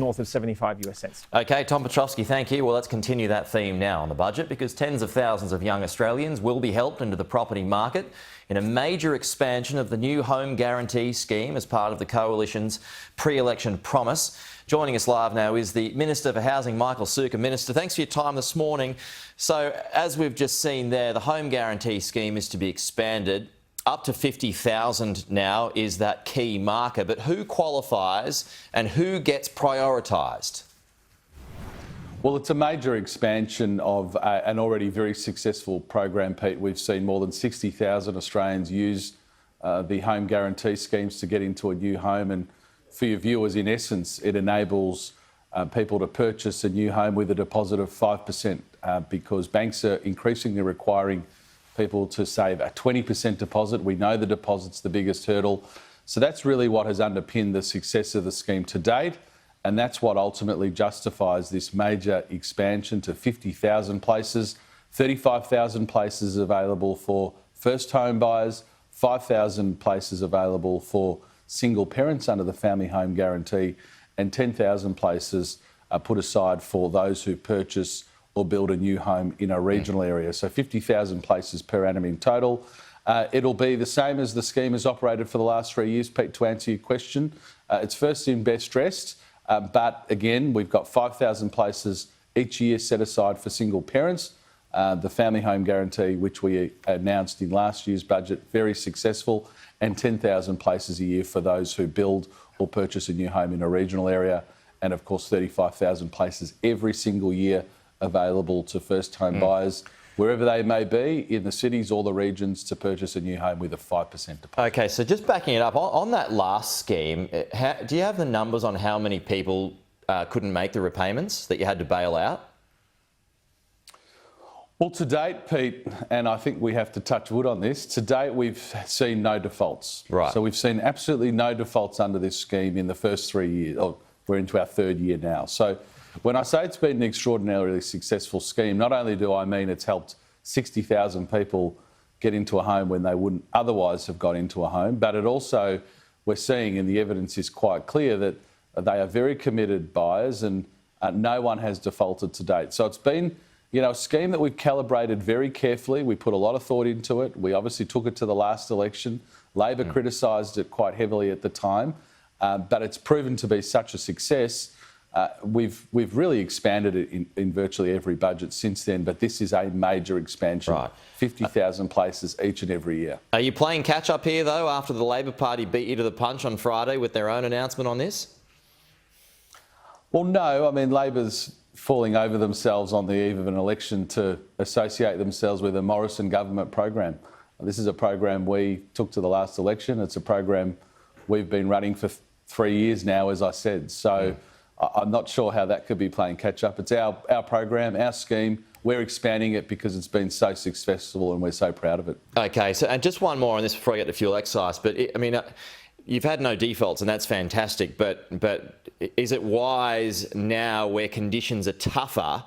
north of 75 US cents. OK, Tom Petrovsky, thank you. Well, let's continue that theme now on the budget, because tens of thousands of young Australians will be helped into the property market in a major expansion of the new home guarantee scheme as part of the Coalition's pre-election promise. Joining us live now is the Minister for Housing, Michael Sukkar. Minister, thanks for your time this morning. So, as we've just seen there, the home guarantee scheme is to be expanded. Up to 50,000 now is that key marker. But who qualifies and who gets prioritised? Well, it's a major expansion of an already very successful program, Pete. We've seen more than 60,000 Australians use the home guarantee schemes to get into a new home. And for your viewers, in essence, it enables people to purchase a new home with a deposit of 5% because banks are increasingly requiring people to save a 20% deposit. We know the deposit's the biggest hurdle. So that's really what has underpinned the success of the scheme to date. And that's what ultimately justifies this major expansion to 50,000 places, 35,000 places available for first home buyers, 5,000 places available for single parents under the family home guarantee, and 10,000 places are put aside for those who purchase or build a new home in a regional area. So 50,000 places per annum in total. It'll be the same as the scheme has operated for the last 3 years, Pete, to answer your question. It's first in, best dressed. But again, we've got 5,000 places each year set aside for single parents. The family home guarantee, which we announced in last year's budget, very successful, and 10,000 places a year for those who build or purchase a new home in a regional area. And of course, 35,000 places every single year available to first home buyers, wherever they may be, in the cities or the regions, to purchase a new home with a 5% deposit. OK, so just backing it up, on that last scheme, do you have the numbers on how many people couldn't make the repayments that you had to bail out? Well, to date, Pete, and I think we have to touch wood on this, to date we've seen no defaults. Right. So we've seen absolutely no defaults under this scheme in the first 3 years. Oh, we're into our third year now. So when I say it's been an extraordinarily successful scheme, not only do I mean it's helped 60,000 people get into a home when they wouldn't otherwise have got into a home, but it also, we're seeing, and the evidence is quite clear, that they are very committed buyers and no one has defaulted to date. So it's been, a scheme that we've calibrated very carefully. We put a lot of thought into it. We obviously took it to the last election. Labor criticised it quite heavily at the time, but it's proven to be such a success. We've really expanded it in virtually every budget since then, but this is a major expansion. Right. 50,000 places each and every year. Are you playing catch-up here, though, after the Labor Party beat you to the punch on Friday with their own announcement on this? Well, no. I mean, Labor's falling over themselves on the eve of an election to associate themselves with a Morrison government program. This is a program we took to the last election. It's a program we've been running for 3 years now, as I said. So I'm not sure how that could be playing catch-up. It's our program, our scheme. We're expanding it because it's been so successful and we're so proud of it. OK, so and just one more on this before I get to fuel excise. But, you've had no defaults and that's fantastic. But is it wise now, where conditions are tougher,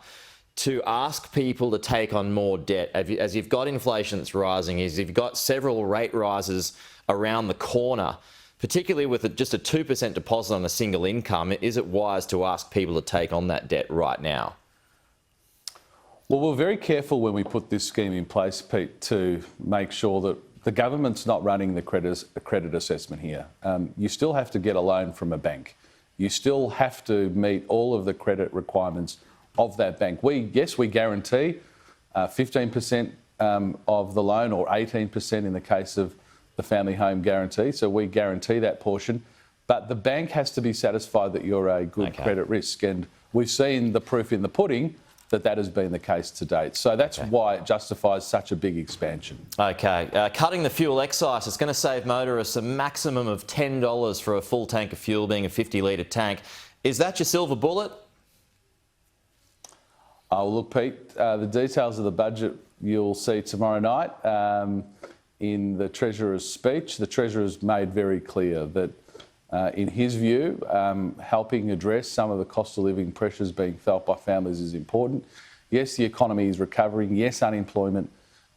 to ask people to take on more debt? As you've got inflation that's rising, as you've got several rate rises around the corner, particularly with just a 2% deposit on a single income, is it wise to ask people to take on that debt right now? Well, we're very careful when we put this scheme in place, Pete, to make sure that the government's not running the credit assessment here. You still have to get a loan from a bank. You still have to meet all of the credit requirements of that bank. We guarantee 15% of the loan, or 18% in the case of the family home guarantee. So we guarantee that portion. But the bank has to be satisfied that you're a good credit risk. And we've seen the proof in the pudding that has been the case to date. So that's why it justifies such a big expansion. OK. Cutting the fuel excise, it's going to save motorists a maximum of $10 for a full tank of fuel, being a 50-litre tank. Is that your silver bullet? Oh, look, Pete, the details of the budget you'll see tomorrow night. In the Treasurer's speech, the Treasurer's made very clear that, in his view, helping address some of the cost of living pressures being felt by families is important. Yes, the economy is recovering. Yes, unemployment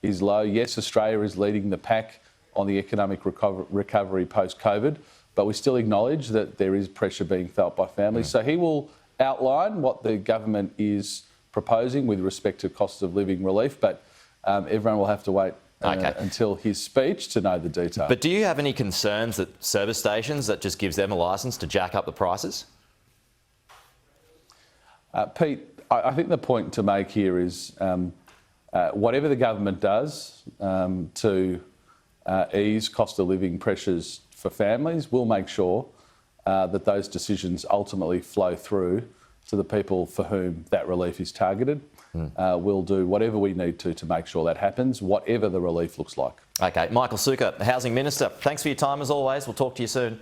is low. Yes, Australia is leading the pack on the economic recovery post-COVID. but we still acknowledge that there is pressure being felt by families. So he will outline what the government is proposing with respect to cost of living relief, but everyone will have to wait until his speech to know the detail. But do you have any concerns that service stations, that just gives them a licence to jack up the prices? Pete, I think the point to make here is whatever the government does to ease cost of living pressures for families, we'll make sure that those decisions ultimately flow through to the people for whom that relief is targeted. We'll do whatever we need to make sure that happens, whatever the relief looks like. OK, Michael Sukkar, the Housing Minister, thanks for your time as always. We'll talk to you soon.